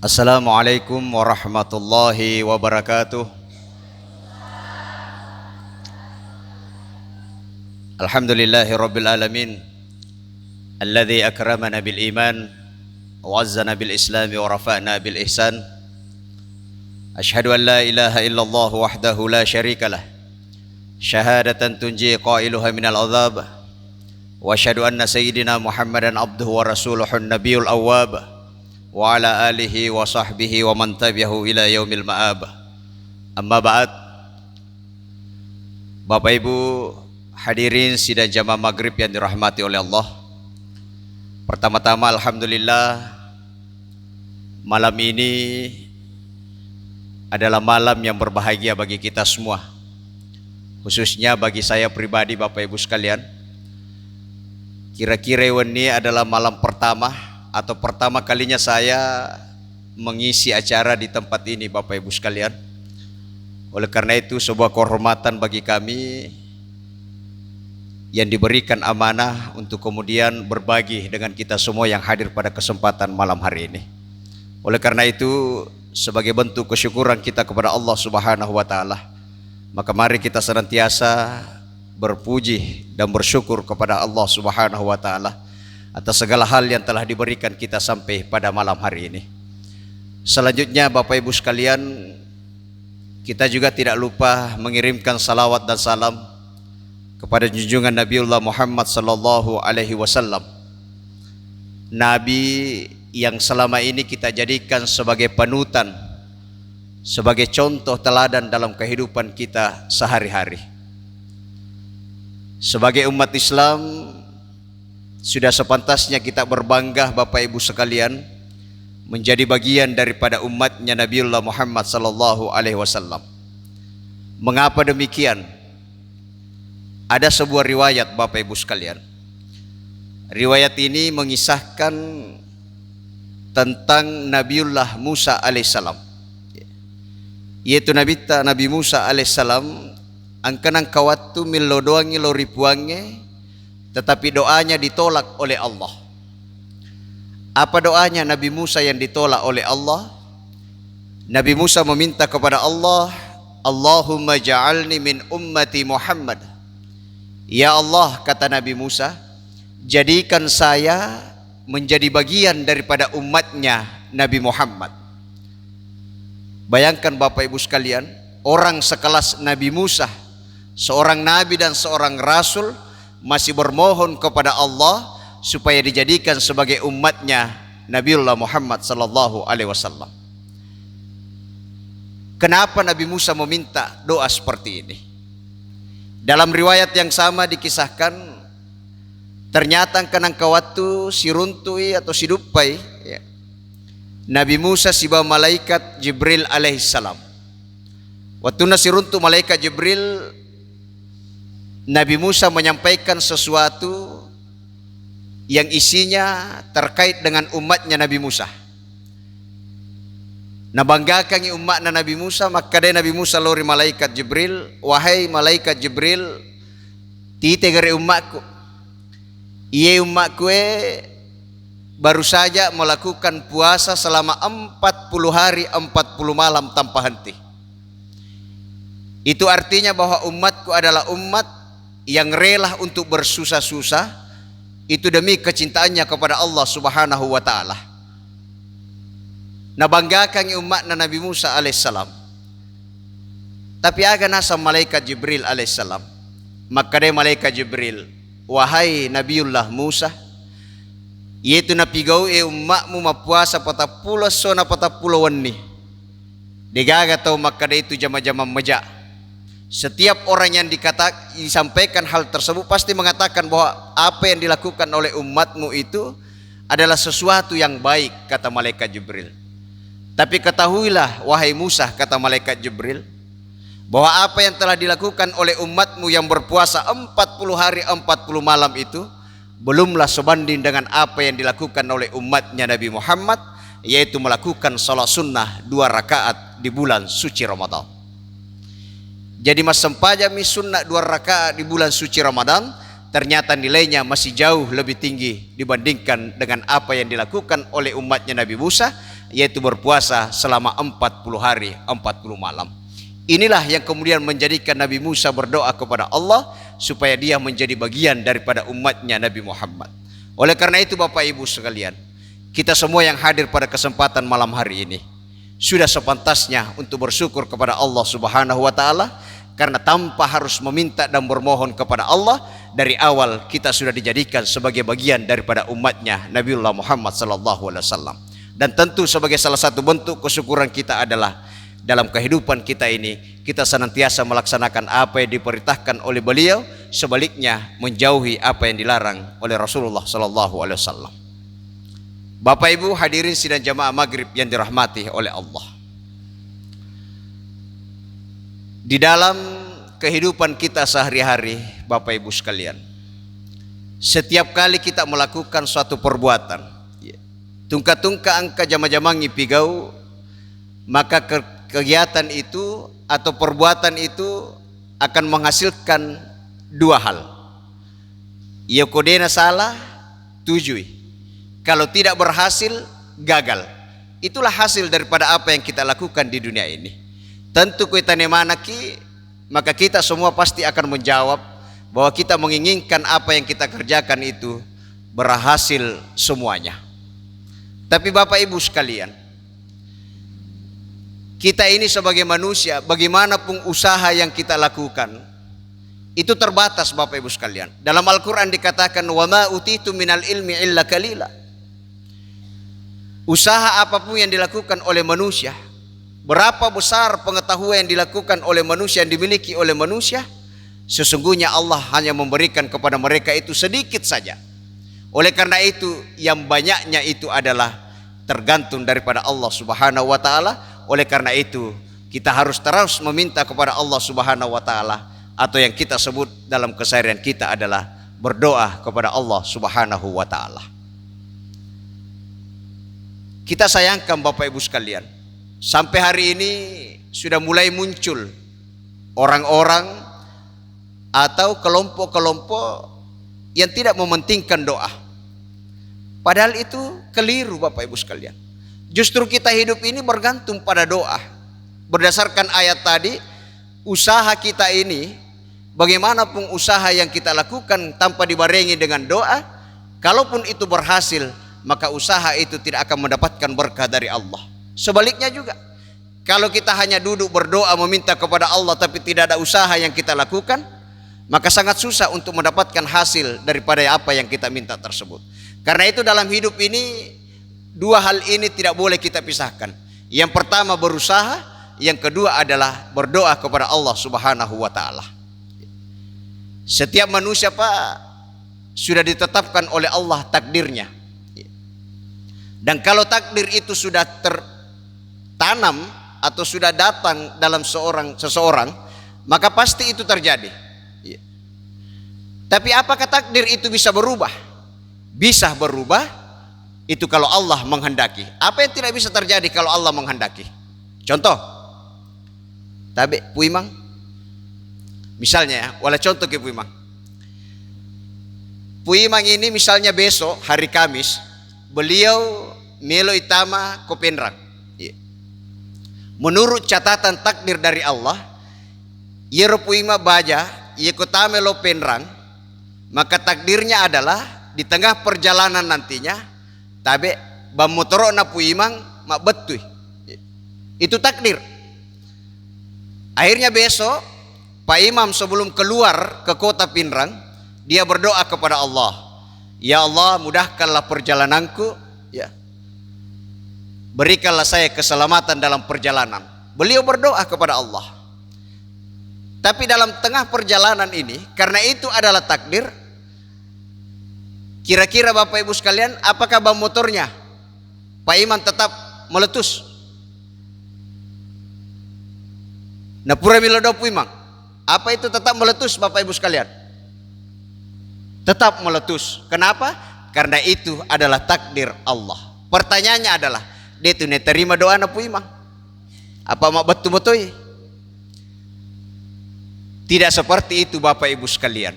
Assalamualaikum warahmatullahi wabarakatuh. Alhamdulillahi rabbil alamin, alladzi akramana bil iman wa azzana bil islami wa rafa'na bil ihsan. Ashhadu an la ilaha illallah wahdahu la syarikalah, syahadatan tunji qailuha minal azab. Wa asyhadu anna sayyidina Muhammadan abduhu wa rasuluhun nabiyul awwab, wa ala alihi wa sahbihi wa man tabi'ahu ila yaumil ma'ab. Amma ba'd. Bapak Ibu hadirin sidang jamaah maghrib yang dirahmati oleh Allah. Pertama-tama alhamdulillah, malam ini adalah malam yang berbahagia bagi kita semua, khususnya bagi saya pribadi. Bapak Ibu sekalian, kira-kira ini adalah malam pertama atau pertama kalinya saya mengisi acara di tempat ini, Bapak Ibu sekalian. Oleh karena itu sebuah kehormatan bagi kami yang diberikan amanah untuk kemudian berbagi dengan kita semua yang hadir pada kesempatan malam hari ini. Oleh karena itu sebagai bentuk kesyukuran kita kepada Allah Subhanahu wa taala, maka mari kita senantiasa berpuji dan bersyukur kepada Allah Subhanahu wa taala atas segala hal yang telah diberikan kita sampai pada malam hari ini. Selanjutnya Bapak Ibu sekalian, kita juga tidak lupa mengirimkan salawat dan salam kepada junjungan Nabiullah Muhammad sallallahu alaihi wasallam, Nabi yang selama ini kita jadikan sebagai panutan, sebagai contoh teladan dalam kehidupan kita sehari-hari. Sebagai umat Islam, sudah sepantasnya kita berbangga Bapak Ibu sekalian menjadi bagian daripada umatnya Nabiullah Muhammad sallallahu alaihi wasallam. Mengapa demikian? Ada sebuah riwayat Bapak Ibu sekalian. Riwayat ini mengisahkan tentang Nabiullah Musa alaihissalam, yaitu Nabi Musa alaihissalam angkanang kawatu milodoangi loripuange, tetapi doanya ditolak oleh Allah. Apa doanya Nabi Musa yang ditolak oleh Allah? Nabi Musa meminta kepada Allah, Allahumma ja'alni min ummati Muhammad. Ya Allah, kata Nabi Musa, jadikan saya menjadi bagian daripada umatnya Nabi Muhammad. Bayangkan Bapak Ibu sekalian, orang sekelas Nabi Musa, seorang nabi dan seorang rasul, masih bermohon kepada Allah supaya dijadikan sebagai umatnya Nabiullah Muhammad sallallahu alaihi wasallam. Kenapa Nabi Musa meminta doa seperti ini? Dalam riwayat yang sama dikisahkan, ternyata kanang kawatu siruntui atau sidupai ya, Nabi Musa siba malaikat Jibril alaihissalam. Waktu nasiruntu malaikat Jibril, Nabi Musa menyampaikan sesuatu yang isinya terkait dengan umatnya Nabi Musa. Nabanggakan umatnya Nabi Musa, maka dari Nabi Musa lori malaikat Jibril, wahai malaikat Jibril, tite gare umatku. Ia umatku baru saja melakukan puasa selama 40 hari 40 malam tanpa henti. Itu artinya bahwa umatku adalah umat yang rela untuk bersusah-susah, itu demi kecintaannya kepada Allah Subhanahu wa taala. Nabanggakan umat Nabi Musa alaihissalam. Tapi aga nasa malaikat Jibril alaihissalam. Maka dia malaikat Jibril, wahai Nabiullah Musa, yaitu napigau umatmu mapuasa patapula sona patapula wani. Digaga tau maka dia itu jama-jama meja. Setiap orang yang disampaikan hal tersebut pasti mengatakan bahwa apa yang dilakukan oleh umatmu itu adalah sesuatu yang baik, kata malaikat Jibril. Tapi ketahuilah wahai Musa, kata malaikat Jibril, bahwa apa yang telah dilakukan oleh umatmu yang berpuasa 40 hari 40 malam itu belumlah sebanding dengan apa yang dilakukan oleh umatnya Nabi Muhammad, yaitu melakukan salat sunnah 2 rakaat di bulan suci Ramadan. Jadi mas sempajami sunnah 2 rakaat di bulan suci Ramadan ternyata nilainya masih jauh lebih tinggi dibandingkan dengan apa yang dilakukan oleh umatnya Nabi Musa, yaitu berpuasa selama 40 hari 40 malam. Inilah yang kemudian menjadikan Nabi Musa berdoa kepada Allah supaya dia menjadi bagian daripada umatnya Nabi Muhammad. Oleh karena itu Bapak Ibu sekalian, kita semua yang hadir pada kesempatan malam hari ini sudah sepantasnya untuk bersyukur kepada Allah Subhanahu wa taala, karena tanpa harus meminta dan bermohon kepada Allah, dari awal kita sudah dijadikan sebagai bagian daripada umatnya Nabiullah Muhammad sallallahu alaihi wasallam. Dan tentu sebagai salah satu bentuk kesyukuran kita adalah dalam kehidupan kita ini kita senantiasa melaksanakan apa yang diperintahkan oleh beliau, sebaliknya menjauhi apa yang dilarang oleh Rasulullah sallallahu alaihi wasallam. Bapak Ibu hadirin sidang jamaah maghrib yang dirahmati oleh Allah. Di dalam kehidupan kita sehari-hari Bapak Ibu sekalian, setiap kali kita melakukan suatu perbuatan, tungka-tungka angka jama-jamangi pigau, maka kegiatan itu atau perbuatan itu akan menghasilkan dua hal. Ya kodena salah, tujui. Kalau tidak berhasil, gagal. Itulah hasil daripada apa yang kita lakukan di dunia ini. Tentu kuitane manaki, maka kita semua pasti akan menjawab bahwa kita menginginkan apa yang kita kerjakan itu berhasil semuanya. Tapi Bapak Ibu sekalian, kita ini sebagai manusia, bagaimanapun usaha yang kita lakukan, itu terbatas Bapak Ibu sekalian. Dalam Al-Quran dikatakan, wa ma utitu minal ilmi illa kalila. Usaha apapun yang dilakukan oleh manusia, berapa besar pengetahuan yang dilakukan oleh manusia, yang dimiliki oleh manusia, sesungguhnya Allah hanya memberikan kepada mereka itu sedikit saja. Oleh karena itu, yang banyaknya itu adalah tergantung daripada Allah Subhanahu wa taala. Oleh karena itu, kita harus terus meminta kepada Allah Subhanahu wa taala, atau yang kita sebut dalam keseharian kita adalah berdoa kepada Allah Subhanahu wa taala. Kita sayangkan Bapak Ibu sekalian, sampai hari ini sudah mulai muncul orang-orang atau kelompok-kelompok yang tidak mementingkan doa. Padahal itu keliru Bapak Ibu sekalian. Justru kita hidup ini bergantung pada doa. Berdasarkan ayat tadi, usaha kita ini, bagaimanapun usaha yang kita lakukan tanpa dibarengi dengan doa, kalaupun itu berhasil, maka usaha itu tidak akan mendapatkan berkah dari Allah. Sebaliknya juga, kalau kita hanya duduk berdoa meminta kepada Allah tapi tidak ada usaha yang kita lakukan, maka sangat susah untuk mendapatkan hasil daripada apa yang kita minta tersebut. Karena itu dalam hidup ini, dua hal ini tidak boleh kita pisahkan. Yang pertama berusaha, yang kedua adalah berdoa kepada Allah Subhanahu wa taala. Setiap manusia Pak sudah ditetapkan oleh Allah takdirnya. Dan kalau takdir itu sudah tertanam atau sudah datang dalam seseorang, maka pasti itu terjadi. Tapi apakah takdir itu bisa berubah? Bisa berubah itu kalau Allah menghendaki. Apa yang tidak bisa terjadi kalau Allah menghendaki? Contoh, tabe puimang, misalnya ya, wala contoh ke puimang. Puimang ini misalnya besok hari Kamis, beliau melo itama kopenrang. Menurut catatan takdir dari Allah, yero puima baja, ye kotame lo penrang, maka takdirnya adalah di tengah perjalanan nantinya, tabe bamotoro na puimang mak betui. Itu takdir. Akhirnya besok Pak Imam sebelum keluar ke kota Pinrang, dia berdoa kepada Allah, ya Allah mudahkanlah perjalananku, ya, berikanlah saya keselamatan dalam perjalanan. Beliau berdoa kepada Allah. Tapi dalam tengah perjalanan ini, karena itu adalah takdir, kira-kira Bapak Ibu sekalian, apakah ban motornya Pak Imam tetap meletus? Nah pura milodopu imang, apa itu tetap meletus Bapak Ibu sekalian? Tetap meletus. Kenapa? Karena itu adalah takdir Allah. Pertanyaannya adalah, dia itu terima doa na pu imang? Apa mak betul-betul? Tidak seperti itu Bapak Ibu sekalian.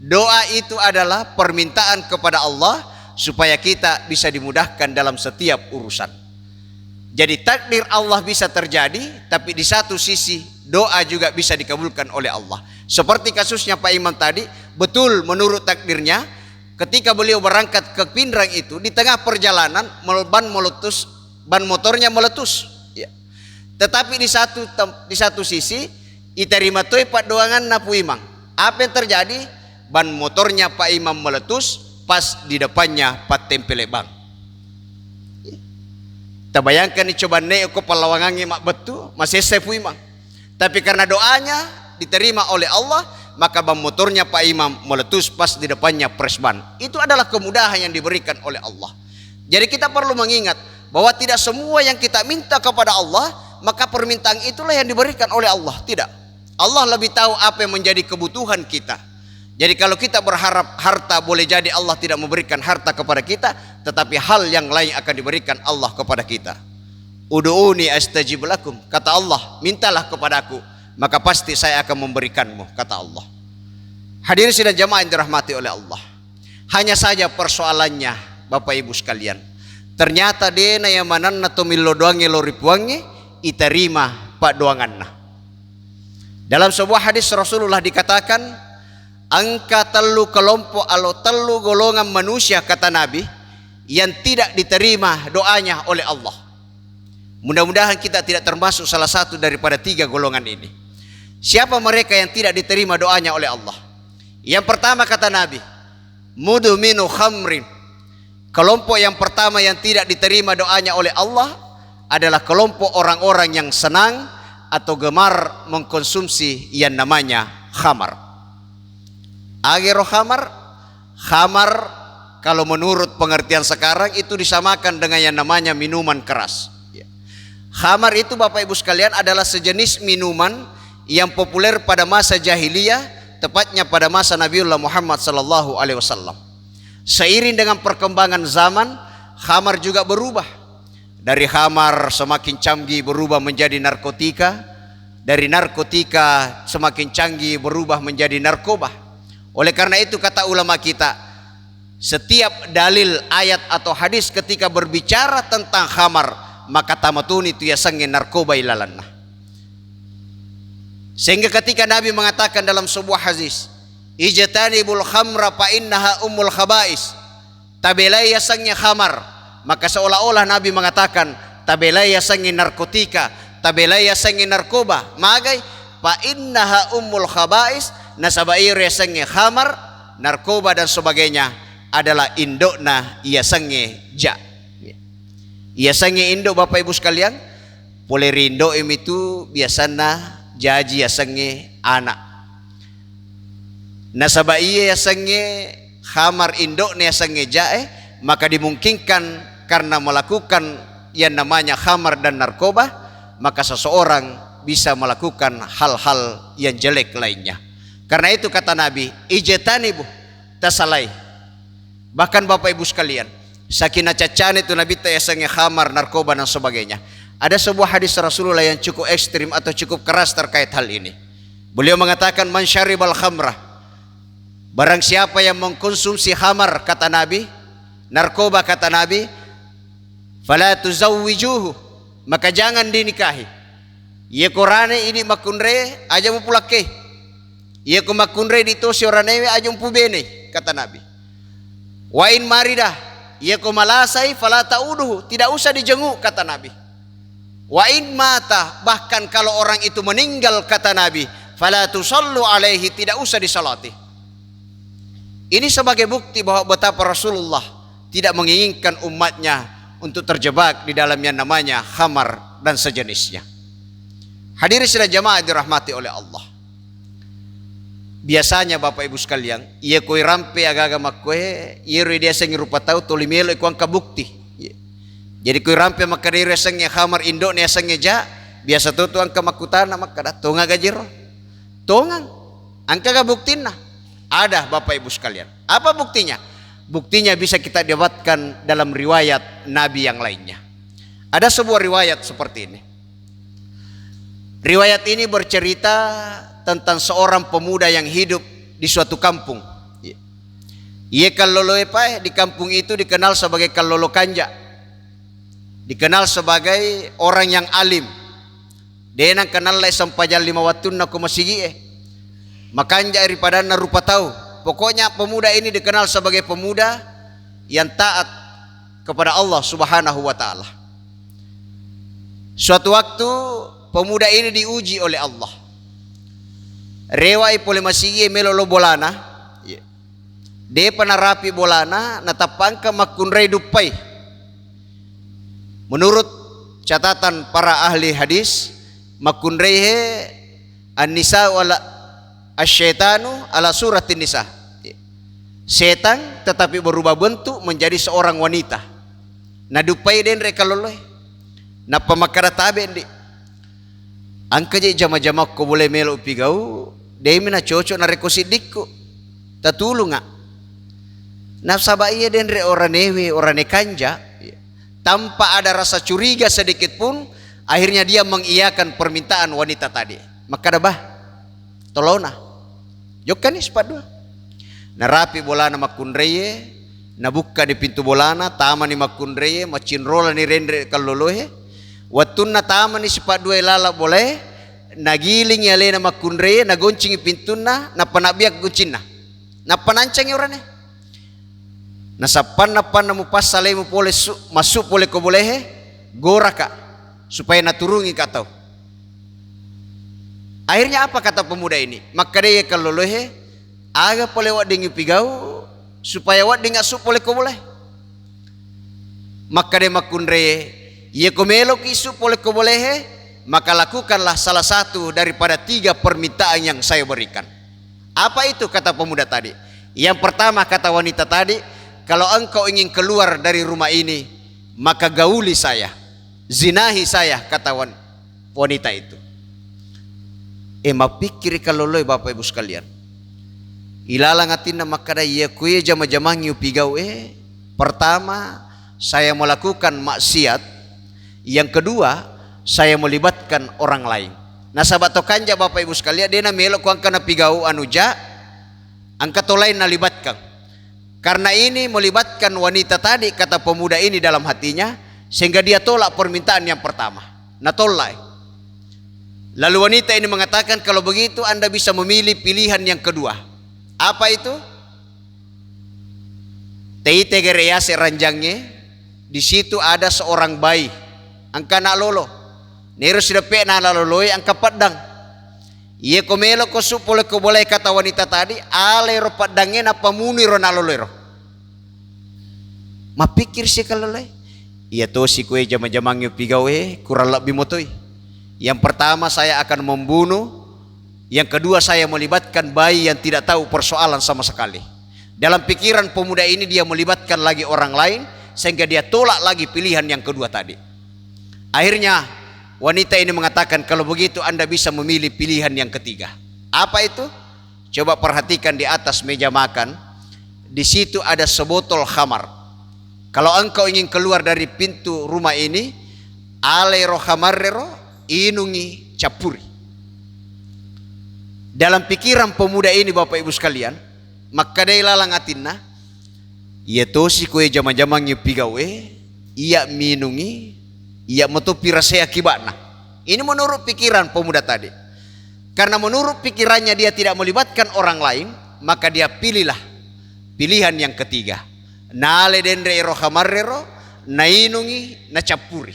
Doa itu adalah permintaan kepada Allah supaya kita bisa dimudahkan dalam setiap urusan. Jadi takdir Allah bisa terjadi, tapi di satu sisi doa juga bisa dikabulkan oleh Allah. Seperti kasusnya Pak Imam tadi, betul menurut takdirnya ketika beliau berangkat ke Pindrang itu, di tengah perjalanan ban motornya meletus. Ya. Tetapi di satu sisi iterima toy Pak doangan napu imang. Apa yang terjadi? Ban motornya Pak Imam meletus pas di depannya Pak tempel bang. Kita bayangkan nih coba nek ko palawangangi mak betul masih sefu imang. Tapi karena doanya diterima oleh Allah, maka ban motornya Pak Imam meletus pas di depannya presban. Itu adalah kemudahan yang diberikan oleh Allah. Jadi kita perlu mengingat bahwa tidak semua yang kita minta kepada Allah maka permintaan itulah yang diberikan oleh Allah. Tidak. Allah lebih tahu apa yang menjadi kebutuhan kita. Jadi kalau kita berharap harta, boleh jadi Allah tidak memberikan harta kepada kita, tetapi hal yang lain akan diberikan Allah kepada kita. Ud'uni astajib lakum, kata Allah, mintalah kepadaku, maka pasti saya akan memberikanmu, kata Allah. Hadirin sidang jamaah yang dirahmati oleh Allah. Hanya saja persoalannya Bapak Ibu sekalian, ternyata dena yang mananna tomillo doange lo ripuange iterima pak doanganna. Dalam sebuah hadis Rasulullah dikatakan, angka telu kelompok atau telu golongan manusia, kata Nabi, yang tidak diterima doanya oleh Allah. Mudah-mudahan kita tidak termasuk salah satu daripada tiga golongan ini. Siapa mereka yang tidak diterima doanya oleh Allah? Yang pertama kata Nabi, mudminu khamrin. Kelompok yang pertama yang tidak diterima doanya oleh Allah adalah kelompok orang-orang yang senang atau gemar mengkonsumsi yang namanya khamar. Agero khamar kalau menurut pengertian sekarang itu disamakan dengan yang namanya minuman keras. Khamar itu Bapak Ibu sekalian adalah sejenis minuman yang populer pada masa jahiliyah, tepatnya pada masa Nabiullah Muhammad sallallahu alaihi wasallam. Seiring dengan perkembangan zaman, khamar juga berubah. Dari khamar semakin canggih berubah menjadi narkotika, dari narkotika semakin canggih berubah menjadi narkoba. Oleh karena itu kata ulama kita, setiap dalil ayat atau hadis ketika berbicara tentang khamar, maka tamatun itu ya sange narkoba ilalanna. Sehingga ketika Nabi mengatakan dalam sebuah hadis, ijtanibul khamra fa innaha ummul khaba'is, tabelai ya sange khamar, maka seolah-olah Nabi mengatakan tabelai ya sange narkotika, tabelai ya sange narkoba, magai fa innaha ummul khaba'is, nasabair ya sange khamar, narkoba dan sebagainya adalah indokna ia sange ja. Ia sange indok Bapak Ibu sekalian, boleh rindo itu biasanya jaji ya sange anak. Nasabair ya sange khamar indokna ya sange ja, maka dimungkinkan karena melakukan yang namanya khamar dan narkoba, maka seseorang bisa melakukan hal-hal yang jelek lainnya. Karena itu kata Nabi, ijtanibu tasalai. Bahkan Bapak Ibu sekalian, sakinah cacan itu Nabi tayasange khamar, narkoba dan sebagainya. Ada sebuah hadis Rasulullah yang cukup ekstrim atau cukup keras terkait hal ini. Beliau mengatakan, man syaribal khamrah, barang siapa yang mengkonsumsi khamar, kata Nabi, narkoba kata Nabi, fala tuzawwijuhu, maka jangan dinikahi. Ye Qur'ane ini makunre aja mupulake. Ia kumakunre dito si oranewe ajung pubene, kata Nabi. Wa in maridah, ia kumalasai fala ta'uduhu, tidak usah dijenguk, kata Nabi. Wa in mata, bahkan kalau orang itu meninggal, kata Nabi, fala tusallu alaihi, tidak usah disalati. Ini sebagai bukti bahwa betapa Rasulullah tidak menginginkan umatnya untuk terjebak di dalam yang namanya khamar dan sejenisnya. Hadirin sidang jamaah dirahmati oleh Allah. Biasanya Bapak Ibu sekalian, ia koi rampe agaga makwe, ia dia sengi rupa tahu tolimelo ikuang kabukti. Jadi koi rampe makadiri sengi khamar indo ne sengi ja, biasa tu angka makutana makada tonga gajiro. Tongang angka kabuktina. Ada Bapak Ibu sekalian. Apa buktinya? Buktinya bisa kita dapatkan dalam riwayat Nabi yang lainnya. Ada sebuah riwayat seperti ini. Riwayat ini bercerita tentang seorang pemuda yang hidup di suatu kampung. Ia kalolo di kampung itu dikenal sebagai kalolo kanja. dikenal sebagai orang yang alim. Dia nang kenal lai sampajal 5 watun na kumasigi makanja daripada na rupa tahu. Pokoknya pemuda ini dikenal sebagai pemuda yang taat kepada Allah Subhanahu wa taala. Suatu waktu pemuda ini diuji oleh Allah. Rewai pole masigi melolo bolana. Dia penarapi bolana natapangka makunrei dupai. Menurut catatan para ahli hadis, makunreihe an-nisa wala asyaitanu ala suratin nisa. Setan tetapi berubah bentuk menjadi seorang wanita. Nadupai den rekaloloy. Na pamakara tabe ndi. Angka je jama-jama ko boleh melo pigau, dai mina cocok na reko sidikku. Tatulung nga. Nafsaba iya den re oranewe orane kanja tanpa ada rasa curiga sedikit pun, akhirnya dia mengiyakan permintaan wanita tadi. Maka dah tolona. Jokkan ni sepadua. Narapi bolana makunreye, nabuka di pintu bolana, tama ni makunreye, macinrola ni rendre kalolohe. Watun na tama ni sepadua lala boleh, nagiling yale na makunreye, nagoncing pintu na panabiak guncin na. Napanancang yorane. Nasapan mu pas saleh mu pole masuk pole ko boleh goraka supaya naturungi katau. Akhirnya apa kata pemuda ini? Maka dia kalau lohe aga pole wak dengi pigau supaya wak dengi asup pole ko boleh. Maka dia makunre ye komelo kisu pole ko boleh, maka lakukanlah salah satu daripada 3 permintaan yang saya berikan. Apa itu kata pemuda tadi? Yang pertama kata wanita tadi, kalau engkau ingin keluar dari rumah ini, maka gauli saya, zinahi saya, kata wanita itu. Mapikir kalau loy Bapak Ibu sekalian. Ilalang atina makada iya kuye jama-jamang yu pigau pertama, saya melakukan maksiat. Yang kedua, saya melibatkan orang lain. Nah sahabat tokanja Bapak Ibu sekalian, dia na melok kuang kana pigau anuja, angka tolain nalibatkan. Karena ini melibatkan wanita tadi, kata pemuda ini dalam hatinya, sehingga dia tolak permintaan yang pertama. Nah tolak. Lalu wanita ini mengatakan, kalau begitu Anda bisa memilih pilihan yang kedua. Apa itu? Teite gereyase ranjangnya, di situ ada seorang bayi, angka nak lolo. Nero sidape na laloloy angka padang. Ia komelo ko supole ko boleh kata wanita tadi, ale ro padangnya na pamuni ro naloloy ro. Mapikir si kalolay. Ia to si kue jama-jamang yu pigawe kurang lebih motoy. Yang pertama saya akan membunuh, yang kedua saya melibatkan bayi yang tidak tahu persoalan sama sekali. Dalam pikiran pemuda ini dia melibatkan lagi orang lain, sehingga dia tolak lagi pilihan yang kedua tadi. Akhirnya wanita ini mengatakan, kalau begitu Anda bisa memilih pilihan yang ketiga. Apa itu? Coba perhatikan di atas meja makan. Di situ ada sebotol khamar. Kalau engkau ingin keluar dari pintu rumah ini, alero khamarrero inungi capuri. Dalam pikiran pemuda ini Bapak Ibu sekalian, maka dia lalang atinna, ia tosi kue jama-jamang yu pigawe, ia minungi, ia metupi rasa akibatna. Ini menurut pikiran pemuda tadi. Karena menurut pikirannya dia tidak melibatkan orang lain, maka dia pilihlah pilihan yang ketiga. Nale dendre ro khamarrero, nainungi, nacapuri.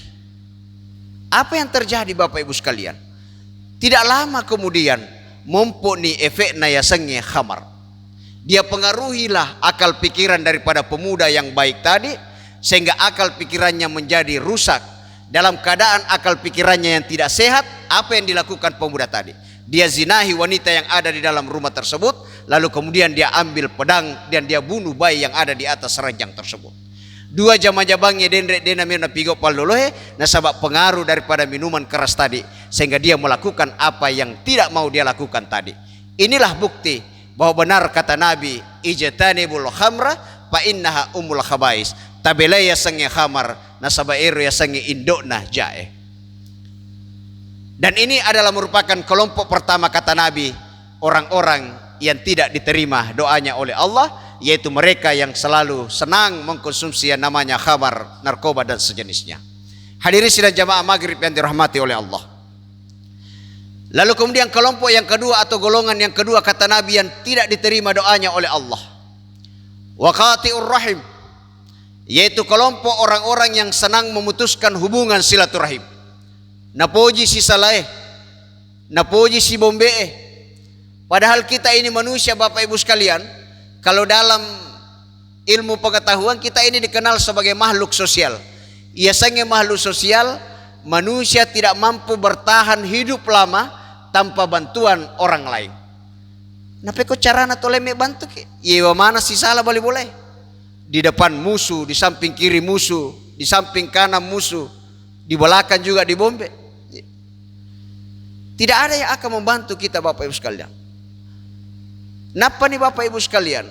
Apa yang terjadi Bapak Ibu sekalian? Tidak lama kemudian mumpuni efek nayasengnya khamar. Dia pengaruhilah akal pikiran daripada pemuda yang baik tadi, sehingga akal pikirannya menjadi rusak. Dalam keadaan akal pikirannya yang tidak sehat, apa yang dilakukan pemuda tadi? Dia zinahi wanita yang ada di dalam rumah tersebut, lalu kemudian dia ambil pedang dan dia bunuh bayi yang ada di atas ranjang tersebut. 2 jama-jabangnya dena mina pigo palolohe, nasabak pengaruh daripada minuman keras tadi, sehingga dia melakukan apa yang tidak mau dia lakukan tadi. Inilah bukti bahwa benar kata Nabi, ijtanibul khamra fa innaha umul khabais. Tabelaya sange khamar, nasabak ero ya sange indokna jae. Dan ini adalah merupakan kelompok pertama kata Nabi, orang-orang yang tidak diterima doanya oleh Allah, yaitu mereka yang selalu senang mengkonsumsi yang namanya khamar, narkoba dan sejenisnya. Hadirin sidang jamaah maghrib yang dirahmati oleh Allah. Lalu kemudian kelompok yang kedua atau golongan yang kedua kata Nabi yang tidak diterima doanya oleh Allah, waqati'ur rahim, yaitu kelompok orang-orang yang senang memutuskan hubungan silaturahim. Napoji si salaeh, napoji si bombee. Padahal kita ini manusia Bapak Ibu sekalian, kalau dalam ilmu pengetahuan kita ini dikenal sebagai makhluk sosial. Biasanya makhluk sosial, manusia tidak mampu bertahan hidup lama tanpa bantuan orang lain. Napa kok carana tole me bantu ke? Iya mana si salah boleh-boleh. Di depan musuh, di samping kiri musuh, di samping kanan musuh, di belakang juga dibombe. Tidak ada yang akan membantu kita Bapak Ibu sekalian. Napa nih Bapak Ibu sekalian?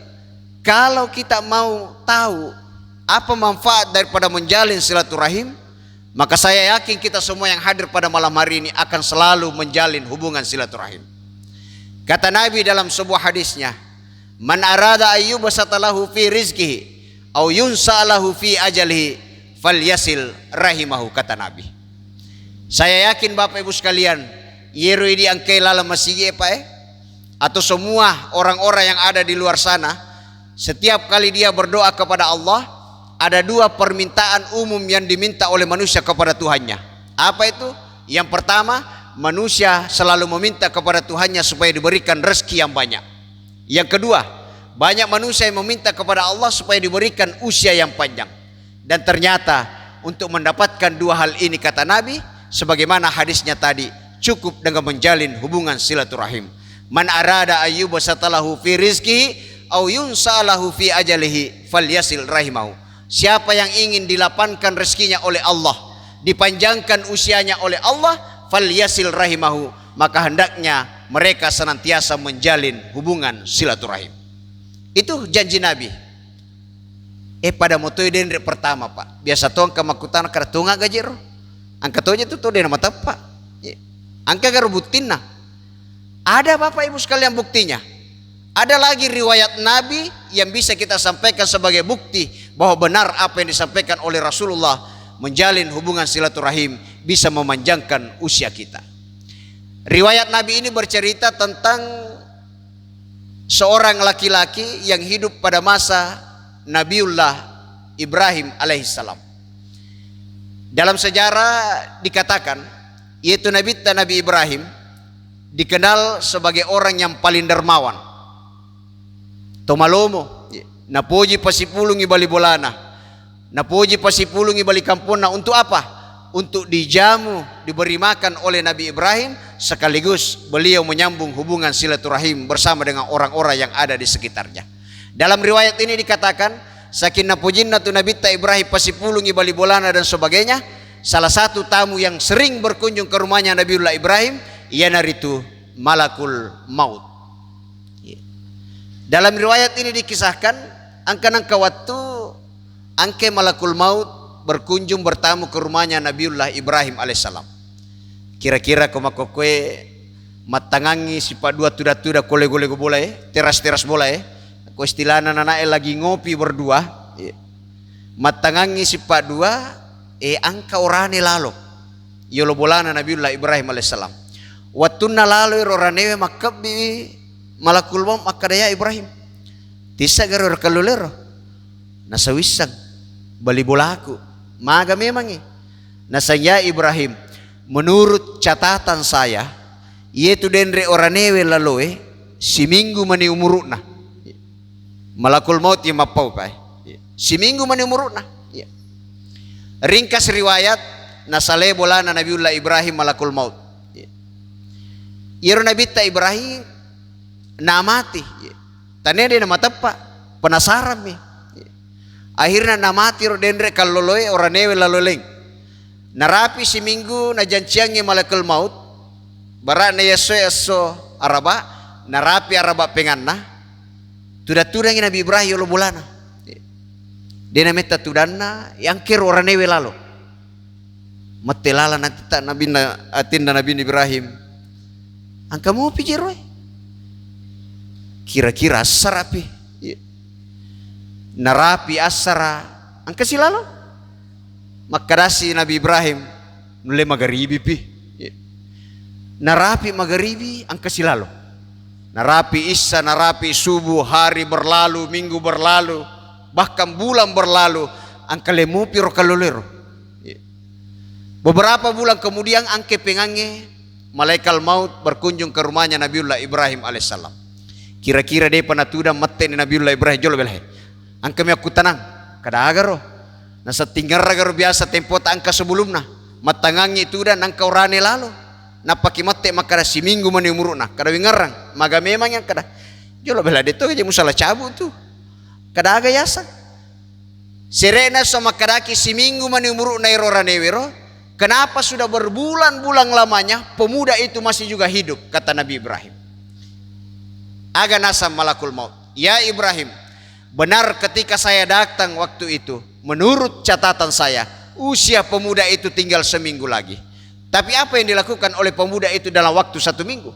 Kalau kita mau tahu apa manfaat daripada menjalin silaturahim, maka saya yakin kita semua yang hadir pada malam hari ini akan selalu menjalin hubungan silaturahim. Kata Nabi dalam sebuah hadisnya, "Man arada ayyubsatalahu fi rizqihi aw yunsalahu fi ajalihi falyasil rahimahu," kata Nabi. Saya yakin Bapak Ibu sekalian, yeru ini angke lala masih atau semua orang-orang yang ada di luar sana, setiap kali dia berdoa kepada Allah, ada dua permintaan umum yang diminta oleh manusia kepada Tuhannya. Apa itu? Yang pertama, manusia selalu meminta kepada Tuhannya supaya diberikan rezeki yang banyak. Yang kedua, banyak manusia yang meminta kepada Allah supaya diberikan usia yang panjang. Dan ternyata untuk mendapatkan dua hal ini kata Nabi, sebagaimana hadisnya tadi, cukup dengan menjalin hubungan silaturahim. Man arada ayyubsatalahu fi rizqihi aw yunsalahu fi ajalihi falyasil rahimahu. Siapa yang ingin dilapangkan rezekinya oleh Allah, dipanjangkan usianya oleh Allah, falyasil rahimahu, maka hendaknya mereka senantiasa menjalin hubungan silaturahim. Itu janji Nabi. Pada motoi den pertama Pak. Biasa tuang kamakutan kada tunga gajero. Angka toje tu den mata Pak. Angka garubutin nah. Ada Bapak Ibu sekalian buktinya. Ada lagi riwayat Nabi yang bisa kita sampaikan sebagai bukti bahwa benar apa yang disampaikan oleh Rasulullah, menjalin hubungan silaturahim bisa memanjangkan usia kita. Riwayat Nabi ini bercerita tentang seorang laki-laki yang hidup pada masa Nabiullah Ibrahim alaihissalam. Dalam sejarah dikatakan, yaitu Nabi Ibrahim dikenal sebagai orang yang paling dermawan. Tomalomo, napuji pasipulungi bali bolana, napuji pasipulungi bali kampuna. Untuk apa? Untuk dijamu, diberi makan oleh Nabi Ibrahim, sekaligus beliau menyambung hubungan silaturahim bersama dengan orang-orang yang ada di sekitarnya. Dalam riwayat ini dikatakan, sakin napujinna tu Nabi Ibrahim pasipulungi bali bolana dan sebagainya. Salah satu tamu yang sering berkunjung ke rumahnya Nabiullah Ibrahim, ia naritu malakul maut. Dalam riwayat ini dikisahkan, angka waktu angke malakul maut berkunjung bertamu ke rumahnya Nabiullah Ibrahim alaihissalam. Kira-kira komakokwe matangangi si pak dua tuda-tuda kole-kole boleh, teras-teras boleh. Ko istilahna nanae lagi ngopi berdua. Matangangi si pak dua, angka orane lalo. Yolo bolana Nabiullah Ibrahim alaihissalam. Watuna lalo roranewe makabi malakul maut makadaya Ibrahim. Tisa garor kalulero. Nasawisang bali bolaku. Maga memang nasanya Ibrahim. Menurut catatan saya, yaitu denre oranewe laloe si minggu mani umuruna. Malakul maut yang mapau pai. Si minggu mani umuruna. Ringkas riwayat nasale bolana Nabiullah Ibrahim malakul maut. Yero Nabi Ibrahim namati, tanya dia nama tepa penasaran mi, akhirnya namati rodendre kaloloe oranewe laloleng, narapi si minggu na janciangi malakul maut, barak na yeso araba, narapi araba penganna, tuda-tuda ngi Nabi Ibrahim lo bulana, dia namita tudanna yang kir oranewe lalo, matelala nanti tak Nabi atinda Nabi Ibrahim, angkamu pijiroy. Kira-kira sarapi narapi asara angka silalo Makadasi Nabi Ibrahim mulai magharibi pi. Narapi magharibi angka silalo. Narapi isya, narapi subuh, hari berlalu, minggu berlalu, bahkan bulan berlalu, angka lemu piro kalolero. Beberapa bulan kemudian angke pengange malaikat maut berkunjung ke rumahnya Nabiullah Ibrahim alaihissalam. Kira-kira dia penatuda mati Nabiullah Ibrahim jolo belhe. Angka mi aku tenang, kada agaro. Nasa tinggal agaro biasa tempo ta angka sebelumna. Matangangi itu dan angka orane lalu. Napaki mati makada si minggu mani umuruna. Kada wingarang, maga memang yang kada. Jolo bela deto aja musala cabut tu. Kada aga yasa. Serena sama kadaki si minggu mani umuruna irorane wiro. Kenapa sudah berbulan-bulan lamanya pemuda itu masih juga hidup, kata Nabi Ibrahim. Aga nasam malakul maut. Ya Ibrahim, benar ketika saya datang waktu itu, menurut catatan saya, usia pemuda itu tinggal seminggu lagi. Tapi apa yang dilakukan oleh pemuda itu dalam waktu 1 minggu?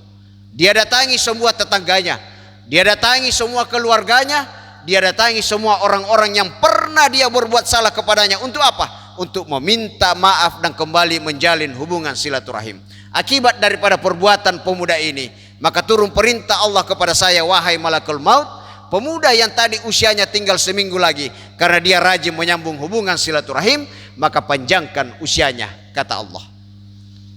Dia datangi semua tetangganya, dia datangi semua keluarganya, dia datangi semua orang-orang yang pernah dia berbuat salah kepadanya. Untuk apa? Untuk meminta maaf dan kembali menjalin hubungan silaturahim. Akibat daripada perbuatan pemuda ini, maka turun perintah Allah kepada saya, wahai malakul maut, pemuda yang tadi usianya tinggal seminggu lagi, karena dia rajin menyambung hubungan silaturahim, maka panjangkan usianya, kata Allah.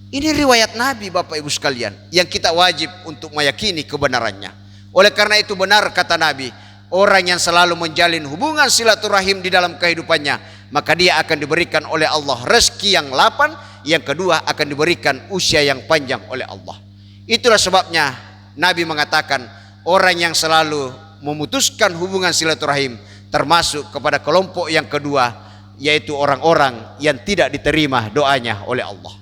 Ini riwayat Nabi, Bapak Ibu sekalian, yang kita wajib untuk meyakini kebenarannya. Oleh karena itu benar kata Nabi, orang yang selalu menjalin hubungan silaturahim di dalam kehidupannya, maka dia akan diberikan oleh Allah rezeki yang lapang, yang kedua akan diberikan usia yang panjang oleh Allah. Itulah sebabnya Nabi mengatakan orang yang selalu memutuskan hubungan silaturahim termasuk kepada kelompok yang kedua, yaitu orang-orang yang tidak diterima doanya oleh Allah.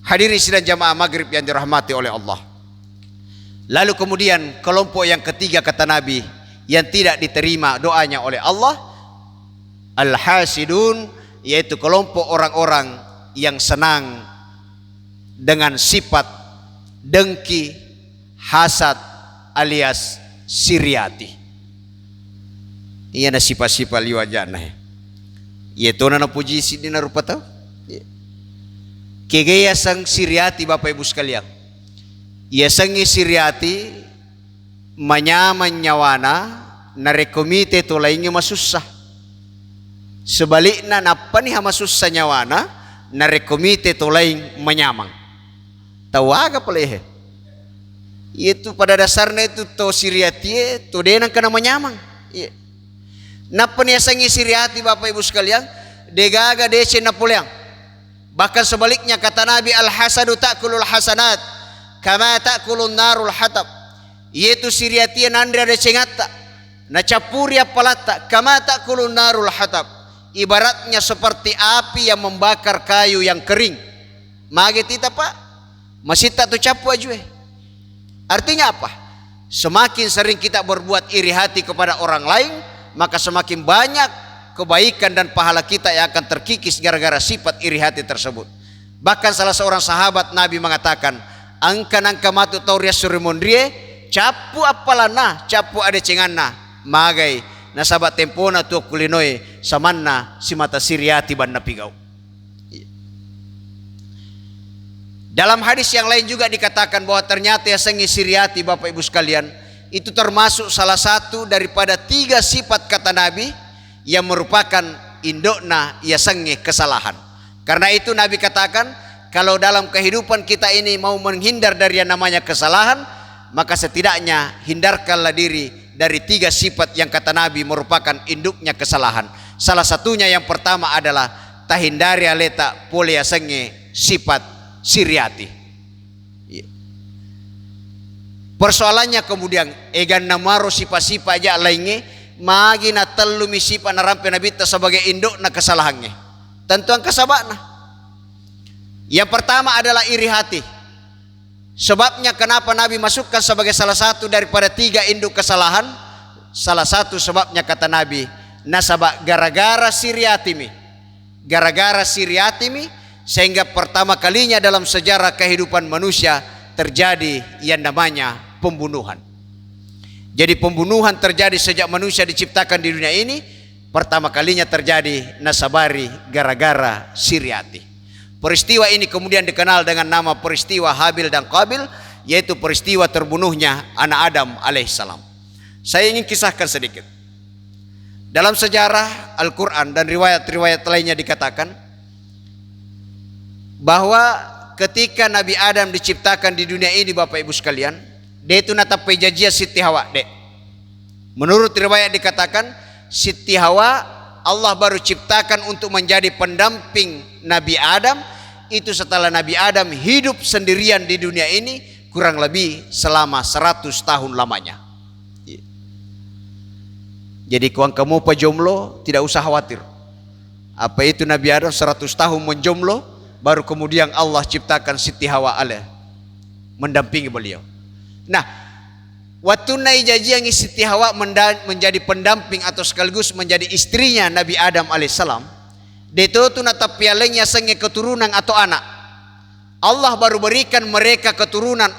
Hadirin sidang jamaah maghrib yang dirahmati oleh Allah. Lalu kemudian kelompok yang ketiga kata Nabi yang tidak diterima doanya oleh Allah, al-hasidun, yaitu kelompok orang-orang yang senang dengan sifat dengki, hasad alias siriati. Iya na sifat-sifat liwajana ya. Yaitu na puji sini na rupa tau. Kegaya sang siriati Bapak Ibu sekalian. Ia sangi siriati manyaman nyawana narekomite to lainnya masusah. Sebaliknya napa nih masusah nyawana narekomite to lain manyamang. Tawaga palehe. Itu pada dasarnya itu to siriati to denang kana manyamang. Napa nih sangi siriati Bapak Ibu sekalian degaga dece napoleang. Bahkan sebaliknya kata Nabi, al-hasadu ta'kulul hasanat kama ta'kulun narul hatab. Yaitu siriatia nandra de cengata na capuri apalata kama ta'kulun narul hatab. Ibaratnya seperti api yang membakar kayu yang kering. Mage tita pak masih tak tu capu ajue. Artinya apa? Semakin sering kita berbuat iri hati kepada orang lain, maka semakin banyak kebaikan dan pahala kita yang akan terkikis gara-gara sifat iri hati tersebut. Bahkan salah seorang sahabat Nabi mengatakan, angka matu tauria surimondrie capu apalana capu ade cenganna magai nasabat tempona tu kulinoe samanna si mata siriati ban napigau. Dalam hadis yang lain juga dikatakan bahwa ternyata yasangi siriati Bapak Ibu sekalian itu termasuk salah satu daripada 3 sifat kata Nabi yang merupakan indokna yasangi kesalahan. Karena itu Nabi katakan, kalau dalam kehidupan kita ini mau menghindar dari yang namanya kesalahan, maka setidaknya hindarkanlah diri dari 3 sifat yang kata Nabi merupakan induknya kesalahan. Salah satunya yang pertama adalah tahindari aleta pole yasangi sifat siriati. Persoalannya kemudian egan namaro sifat-sifat aja lainnya magi na telu misipa na rampe nabita sebagai induk na kesalahannya. Tentu ang kasabana. Yang pertama adalah iri hati. Sebabnya kenapa Nabi masukkan sebagai salah satu daripada 3 induk kesalahan? Salah satu sebabnya kata Nabi, nasaba gara-gara siriatimi. Gara-gara siriatimi sehingga pertama kalinya dalam sejarah kehidupan manusia terjadi yang namanya pembunuhan. Jadi pembunuhan terjadi sejak manusia diciptakan di dunia ini pertama kalinya terjadi Nasabari gara-gara Siriati. Peristiwa ini kemudian dikenal dengan nama peristiwa Habil dan Qabil, yaitu peristiwa terbunuhnya anak Adam alaihissalam. Saya ingin kisahkan sedikit. Dalam sejarah Al-Quran dan riwayat-riwayat lainnya dikatakan bahwa ketika Nabi Adam diciptakan di dunia ini, Bapak Ibu sekalian, dia itu natapai jajia Siti Hawa dek. Menurut riwayat dikatakan Siti Hawa Allah baru ciptakan untuk menjadi pendamping Nabi Adam itu setelah Nabi Adam hidup sendirian di dunia ini kurang lebih selama 100 tahun lamanya. Jadi kamu pejomblo tidak usah khawatir. Apa itu Nabi Adam 100 tahun menjomblo, baru kemudian Allah ciptakan Siti Hawa alaih mendampingi beliau. Nah, waktu janji Siti Hawa menjadi pendamping atau sekaligus menjadi istrinya Nabi Adam alaihissalam, dia itu natapialengnya senge keturunan atau anak. Allah baru berikan mereka keturunan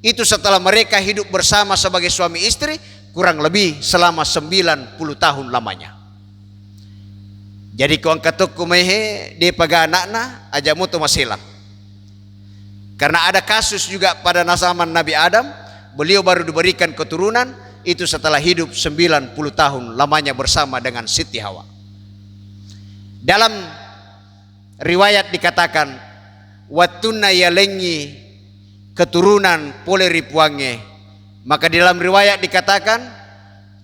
itu setelah mereka hidup bersama sebagai suami istri kurang lebih selama 90 tahun lamanya. Jadi kau angkat kumehe dia paga anakna aja mutu masilang. Karena ada kasus juga pada zaman Nabi Adam, beliau baru diberikan keturunan itu setelah hidup 90 tahun lamanya bersama dengan Siti Hawa. Dalam riwayat dikatakan watuna yalengi keturunan pole ripuange. Maka di dalam riwayat dikatakan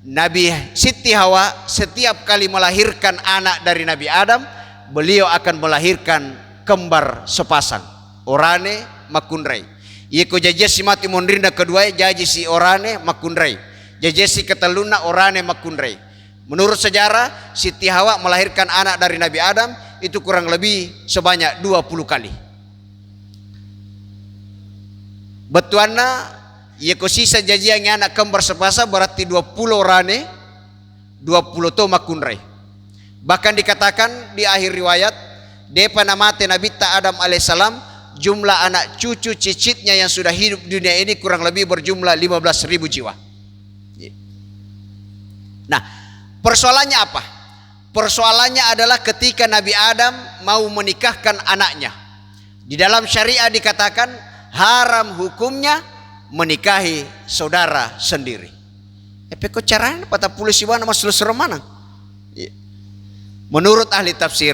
Nabi Siti Hawa setiap kali melahirkan anak dari Nabi Adam, beliau akan melahirkan kembar sepasang, orane makunrai. Yeko jajesi mati mondrinda kedua jaji si orane makunrai, jajesi keteluna orane makunrai. Menurut sejarah Siti Hawa melahirkan anak dari Nabi Adam itu kurang lebih sebanyak 20 kali. Betuana yeko sisa jajiannya anak kembar sepasang berarti 20 orane 20 to makunrai. Bahkan dikatakan di akhir riwayat depa namate Nabi Adam alaihissalam jumlah anak cucu cicitnya yang sudah hidup di dunia ini kurang lebih berjumlah 15.000 jiwa. Nah, persoalannya apa? Persoalannya adalah ketika Nabi Adam mau menikahkan anaknya. Di dalam syariat dikatakan haram hukumnya menikahi saudara sendiri. Kok caranya pada polisi mana mas mana? Menurut ahli tafsir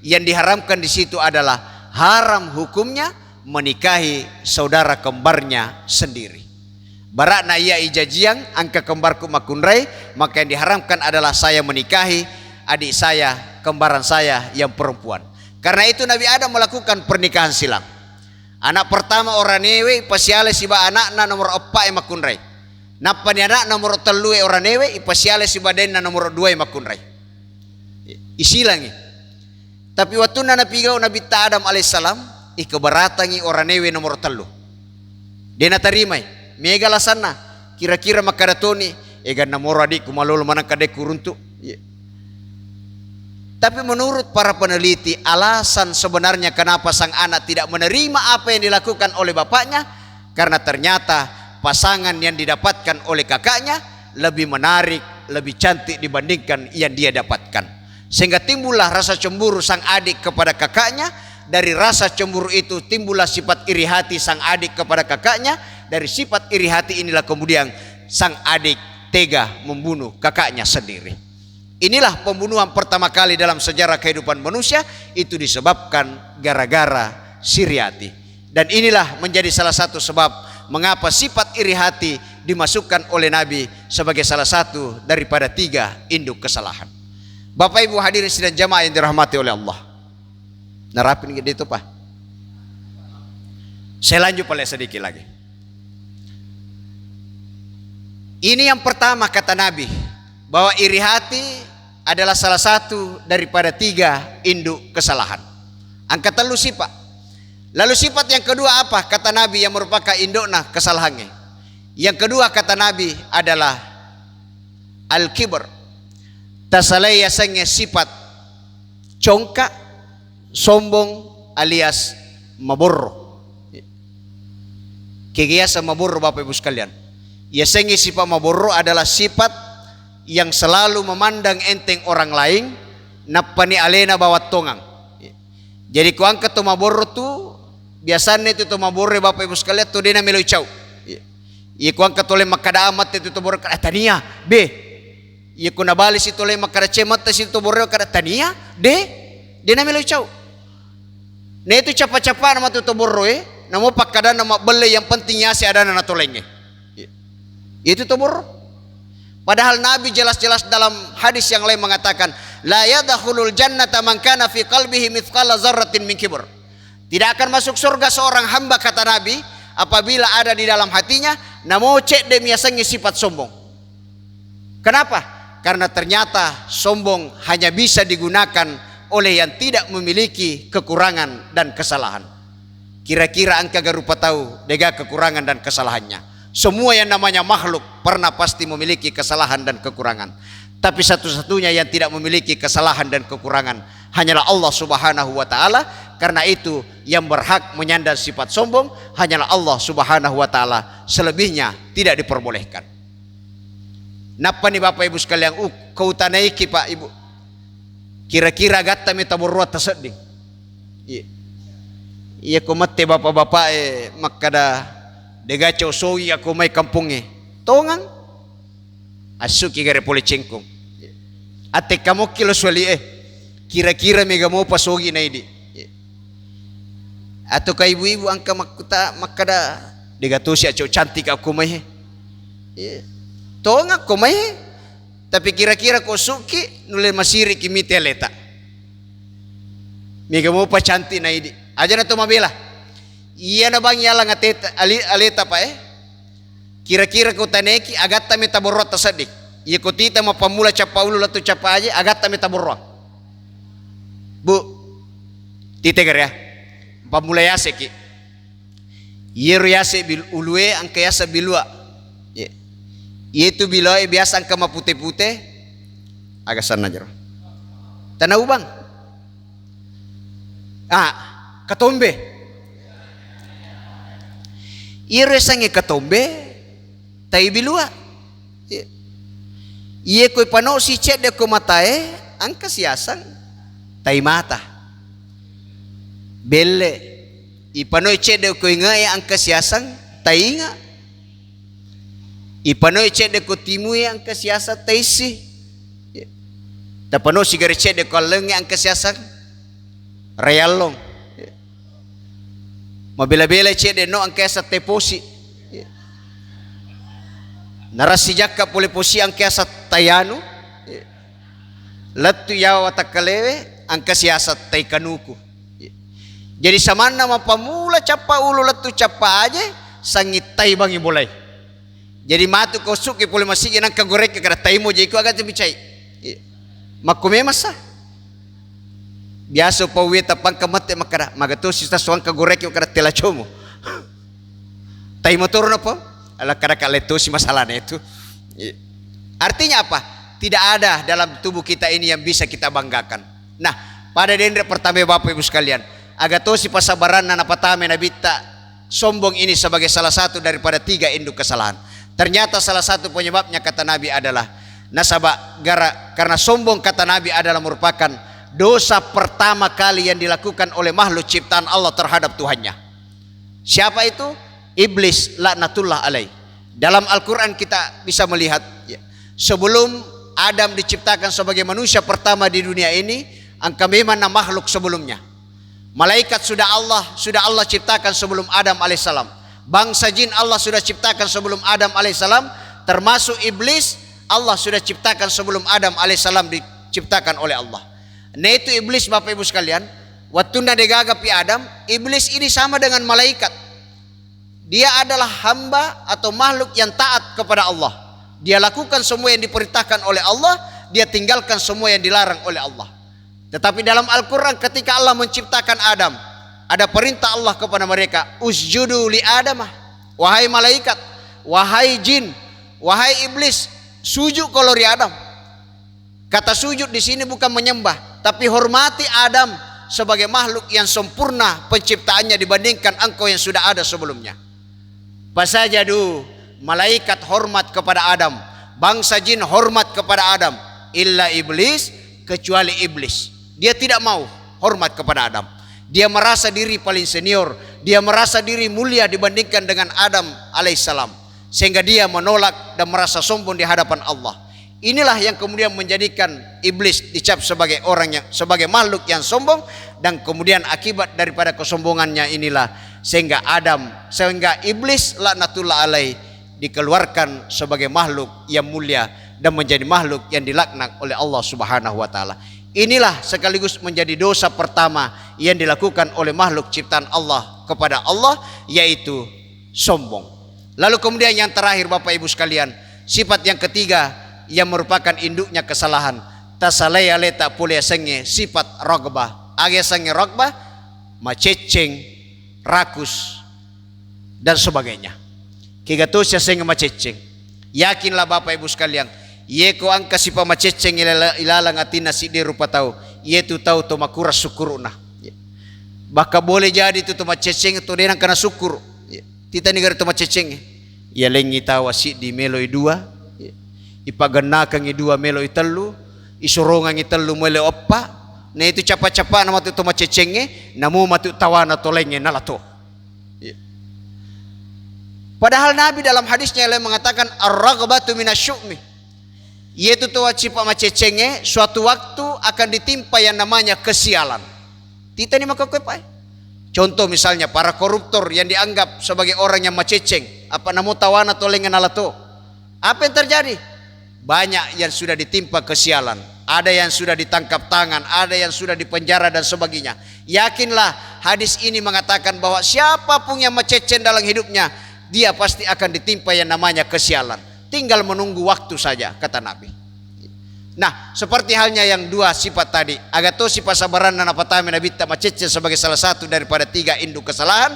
yang diharamkan di situ adalah haram hukumnya menikahi saudara kembarnya sendiri. Barakna ia ijajiang angka kembarku makunrai, maka yang diharamkan adalah saya menikahi adik saya, kembaran saya yang perempuan. Karena itu Nabi Adam melakukan pernikahan silang. Anak pertama orang newe pasiale siba anakna nomor 4 makunrai. Napa ni anak nomor 3 orang newe pasiale siba denna nomor 2 makunrai. Isilangi. Tapi waktu na napigau Nabi Adam alaihissalam ikebaratangi orang newe nomor 3. Dia natarimai. Mega lasana kira-kira makadatoni egan nomor adik kumalolo manang kadek kuruntu. Tapi menurut para peneliti, alasan sebenarnya kenapa sang anak tidak menerima apa yang dilakukan oleh bapaknya, karena ternyata pasangan yang didapatkan oleh kakaknya lebih menarik, lebih cantik dibandingkan yang dia dapatkan. Sehingga timbullah rasa cemburu sang adik kepada kakaknya. Dari rasa cemburu itu timbullah sifat iri hati sang adik kepada kakaknya. Dari sifat iri hati inilah kemudian sang adik tega membunuh kakaknya sendiri. Inilah pembunuhan pertama kali dalam sejarah kehidupan manusia, itu disebabkan gara-gara Siriati. Dan inilah menjadi salah satu sebab mengapa sifat iri hati dimasukkan oleh Nabi sebagai salah satu daripada 3 induk kesalahan. Bapak Ibu hadirin sidang jamaah yang dirahmati oleh Allah. Nerapin gitu Pak. Saya lanjut paling sedikit lagi. Ini yang pertama kata Nabi, bahwa iri hati adalah salah satu daripada 3 induk kesalahan. Angka 3 sifat. Lalu sifat yang kedua apa? Kata Nabi yang merupakan indukna kesalahannya. Yang kedua kata Nabi adalah al-kibr. Tasalaya senge sifat congkak, sombong alias maburro. Kegiasa maburro Bapak Ibu sekalian. Ya senge sifat maburro adalah sifat yang selalu memandang enteng orang lain, napani alena bawa tongang. Jadi ku angkat tu maboro tu, biasanya itu tu maboro Bapak Ibu sekalian tu dia namelo cau. Iya ku angkat oleh makada amat itu tu boro tania be. Iya ku nabalis itu oleh makada cemat itu boro kada tania de, dia namelo cau. Nah itu capa-capa nama tu boro namo pakada nama bele yang pentingnya si ada na tolenge. Itu tu boro. Padahal Nabi jelas-jelas dalam hadis yang lain mengatakan, la yadkhulul jannata man kana fi qalbihi mithqala dzarratin min kibr. Tidak akan masuk surga seorang hamba, kata Nabi, apabila ada di dalam hatinya namo cek demiasangi sifat sombong. Kenapa? Karena ternyata sombong hanya bisa digunakan oleh yang tidak memiliki kekurangan dan kesalahan. Kira-kira angka garupa tahu dega kekurangan dan kesalahannya. Semua yang namanya makhluk pernah pasti memiliki kesalahan dan kekurangan. Tapi satu-satunya yang tidak memiliki kesalahan dan kekurangan hanyalah Allah Subhanahu wa taala. Karena itu yang berhak menyandang sifat sombong hanyalah Allah Subhanahu wa taala. Selebihnya tidak diperbolehkan. Napa nih Bapak Ibu sekalian, kau tanaiki Pak Ibu. Kira-kira gata metaburwa taseding. Iya kau mati bapak-bapak makada dega cosogi aku mai kampungnya tongang asuki gare pole cengkong ate kamu kilo suali kira-kira mega mau pasogi na ini atau ka ibu-ibu angka makuta makada dega tosi aco cantik aku mai tongang aku mai tapi kira-kira ko suki nule masiri kimi teleta mega mau pa cantik na ini aja na to mabela. Iya na bang yala ngateta aleta pa kira-kira ko taneki agata metaborro tasadik. Iya ko tita mapamula capa ulu latu capa aja agata metaborro. Bu, tita ya pamula yase ki. Iya yase bil ulue angka yasa bilua. Iya itu bilua biasa angka mapute-pute agak sana jero. Tanau bang. Katombe. Iresange katombe tai bilua. Iye koi pano si cek de ko matae angka siasang tai mata. Belle ipano cek de ko inga angka siasang tai inga. Ipano cek de ko timu angka siasa tai si. Tapano si gare cek de ko lenge angka siasang realong. Mabela-bela cede no angka sa teposi. Narasi jakka pole posi angka sa tayano. Latu yawa takalewe angka siasa tay kanuku. Jadi samana mapamula capa ulu latu capa aja sangit tay bangi bolay. Jadi matu ko suki pole masigi nang kagorek kada tay mo jiko agad bicay. Makume masa. Biasa pa uwi tapang kamate makara magato sista suang kagorek yung kada telachomo. Tai motor na po ala kada kaleto si masalah na itu. Artinya apa? Tidak ada dalam tubuh kita ini yang bisa kita banggakan. Nah, pada dendre pertama Bapak Ibu sekalian, agato si pasabaran na napatame na bita sombong ini sebagai salah satu daripada 3 induk kesalahan. Ternyata salah satu penyebabnya kata Nabi adalah karena sombong kata Nabi adalah merupakan dosa pertama kali yang dilakukan oleh makhluk ciptaan Allah terhadap Tuhannya. Siapa itu? Iblis laknatullah alaih. Dalam Al-Quran kita bisa melihat sebelum Adam diciptakan sebagai manusia pertama di dunia ini, angka memang makhluk sebelumnya. Malaikat sudah Allah ciptakan sebelum Adam alaihissalam. Bangsa jin Allah sudah ciptakan sebelum Adam alaihissalam, termasuk iblis Allah sudah ciptakan sebelum Adam alaihissalam diciptakan oleh Allah. Nah itu iblis Bapak Ibu sekalian, waktu nadegagapi Adam, iblis ini sama dengan malaikat. Dia adalah hamba atau makhluk yang taat kepada Allah. Dia lakukan semua yang diperintahkan oleh Allah, dia tinggalkan semua yang dilarang oleh Allah. Tetapi dalam Al-Quran ketika Allah menciptakan Adam, ada perintah Allah kepada mereka, usjudu li Adamah, wahai malaikat, wahai jin, wahai iblis, sujud kalau ri Adam. Kata sujud di sini bukan menyembah, tapi hormati Adam sebagai makhluk yang sempurna penciptaannya dibandingkan engkau yang sudah ada sebelumnya. Pasajadu, malaikat hormat kepada Adam, bangsa jin hormat kepada Adam, illa iblis, kecuali iblis. Dia tidak mau hormat kepada Adam. Dia merasa diri paling senior, dia merasa diri mulia dibandingkan dengan Adam alaihissalam, sehingga dia menolak dan merasa sombong di hadapan Allah. Inilah yang kemudian menjadikan iblis dicap sebagai sebagai makhluk yang sombong, dan kemudian akibat daripada kesombongannya inilah sehingga iblis laknatullah alaih dikeluarkan sebagai makhluk yang mulia dan menjadi makhluk yang dilaknat oleh Allah Subhanahu wa taala. Inilah sekaligus menjadi dosa pertama yang dilakukan oleh makhluk ciptaan Allah kepada Allah, yaitu sombong. Lalu kemudian yang terakhir Bapak Ibu sekalian, sifat yang ketiga yang merupakan induknya kesalahan, tasalaya leta pulih senge sifat rogbah. Age senge rogbah, maceceng, rakus dan sebagainya. Kigatosya senge maceceng. Yakinlah Bapak Ibu sekalian, ye ko angka sifat maceceng ilalang atina sidi rupa tahu, ye tu tahu to makuras syukuruna. Baka boleh jadi tu maceceng tu denang kana syukur. Tita negara tu maceceng. Ya lengi tahu si di meloi dua. Ipagenakan dua melo itelu, isurongan itelu melo oppa, na itu capa-capa nama tu macecenge, namu matu tawana tolenge nalato. Padahal Nabi dalam hadisnya yang mengatakan ar-raghbatu minasyu'mi, yaitu tuwa cipa macecenge suatu waktu akan ditimpa yang namanya kesialan. Tita ni makakepai. Contoh misalnya para koruptor yang dianggap sebagai orang yang maceceng, apa namu tawana tolenge nalato. Apa yang terjadi? Banyak yang sudah ditimpa kesialan, ada yang sudah ditangkap tangan, ada yang sudah dipenjara dan sebagainya. Yakinlah hadis ini mengatakan bahwa siapapun yang macecen dalam hidupnya, dia pasti akan ditimpa yang namanya kesialan. Tinggal menunggu waktu saja, kata Nabi. Nah, seperti halnya yang dua sifat tadi, agato sifat sabaran dan apatami Nabi tak macecen sebagai salah satu daripada tiga induk kesalahan.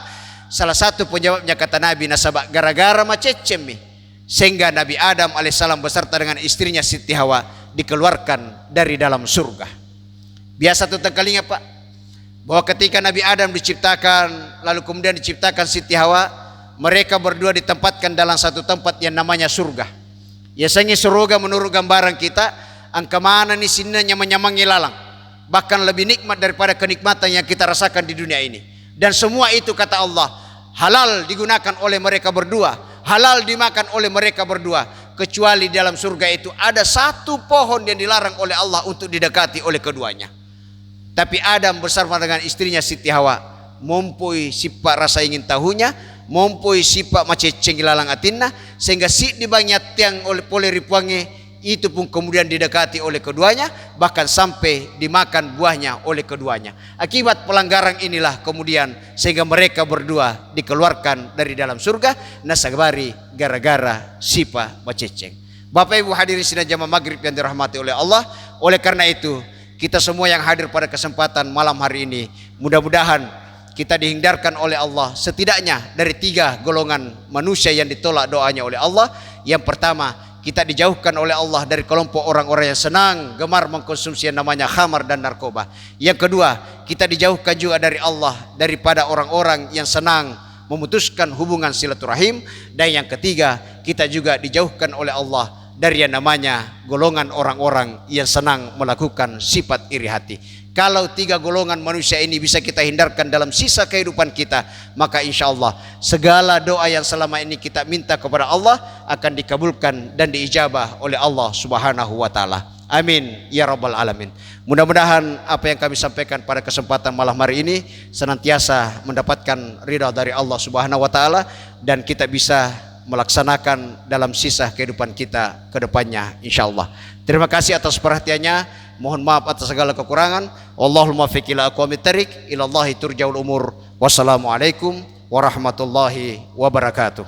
Salah satu penyebabnya kata Nabi nasabak gara-gara macecen mi, sehingga Nabi Adam alaihissalam beserta dengan istrinya Siti Hawa dikeluarkan dari dalam surga. Biasa tuh tengkalinya Pak, bahwa ketika Nabi Adam diciptakan, lalu kemudian diciptakan Siti Hawa, mereka berdua ditempatkan dalam satu tempat yang namanya surga. Biasanya surga menurut gambaran kita, angka mana nih sinanya menyamangi lalang, bahkan lebih nikmat daripada kenikmatan yang kita rasakan di dunia ini. Dan semua itu kata Allah halal digunakan oleh mereka berdua, halal dimakan oleh mereka berdua, kecuali dalam surga itu ada satu pohon yang dilarang oleh Allah untuk didekati oleh keduanya. Tapi Adam bersama dengan istrinya Siti Hawa mompoi sifat rasa ingin tahunya, mompoi sifat maceceng lalang atinna, sehingga si dibanyak tiang oleh ripuange itu pun kemudian didekati oleh keduanya, bahkan sampai dimakan buahnya oleh keduanya. Akibat pelanggaran inilah kemudian sehingga mereka berdua dikeluarkan dari dalam surga, nasabari gara-gara sifat maceceng. Bapak Ibu hadirin sidang jamaah maghrib yang dirahmati oleh Allah, oleh karena itu kita semua yang hadir pada kesempatan malam hari ini, mudah-mudahan kita dihindarkan oleh Allah setidaknya dari tiga golongan manusia yang ditolak doanya oleh Allah. Yang pertama, kita dijauhkan oleh Allah dari kelompok orang-orang yang senang gemar mengkonsumsi yang namanya khamar dan narkoba. Yang kedua, kita dijauhkan juga dari Allah daripada orang-orang yang senang memutuskan hubungan silaturahim. Dan yang ketiga, kita juga dijauhkan oleh Allah dari yang namanya golongan orang-orang yang senang melakukan sifat iri hati. Kalau tiga golongan manusia ini bisa kita hindarkan dalam sisa kehidupan kita, maka insya Allah segala doa yang selama ini kita minta kepada Allah akan dikabulkan dan diijabah oleh Allah Subhanahu wa taala. Amin ya rabbal alamin. Mudah-mudahan apa yang kami sampaikan pada kesempatan malam hari ini senantiasa mendapatkan ridha dari Allah Subhanahu wa taala, dan kita bisa melaksanakan dalam sisa kehidupan kita ke depannya insyaallah. Terima kasih atas perhatiannya. Mohon maaf atas segala kekurangan. Wallahul muwaffiq ila aqwamit thariq, ilallahi turja'ul umur. Wassalamualaikum warahmatullahi wabarakatuh.